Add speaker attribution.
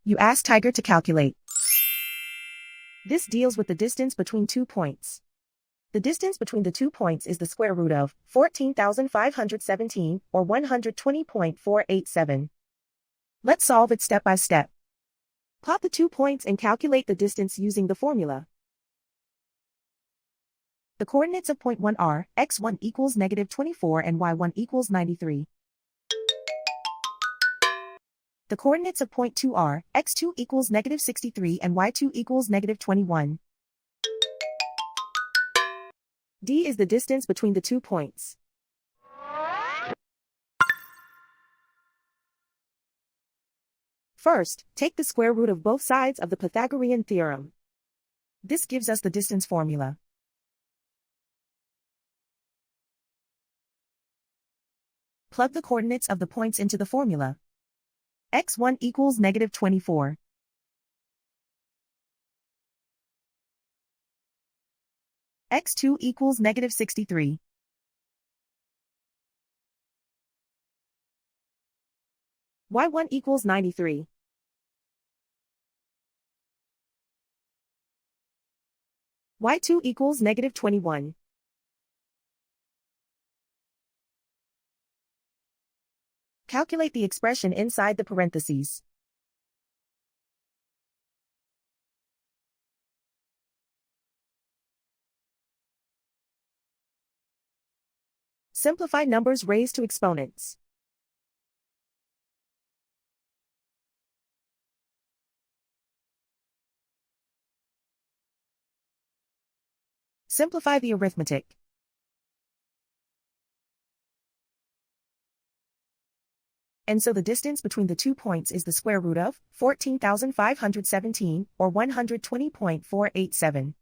Speaker 1: You ask Tiger to calculate. This deals with the distance between 2 points. The distance between the 2 points is the square root of 14,517, or 120.487. Let's solve it step by step. Plot the 2 points and calculate the distance using the formula. The coordinates of point 1 are x1 equals -24 and y1 equals 93. The coordinates of point 2 are x2 equals -63 and y2 equals -21. D is the distance between the 2 points. First, take the square root of both sides of the Pythagorean theorem. This gives us the distance formula. Plug the coordinates of the points into the formula. x1 equals -24. x2 equals -63. y1 equals 93. y2 equals -21. Calculate the expression inside the parentheses. Simplify numbers raised to exponents. Simplify the arithmetic. And so the distance between the 2 points is the square root of 14,517, or 120.487.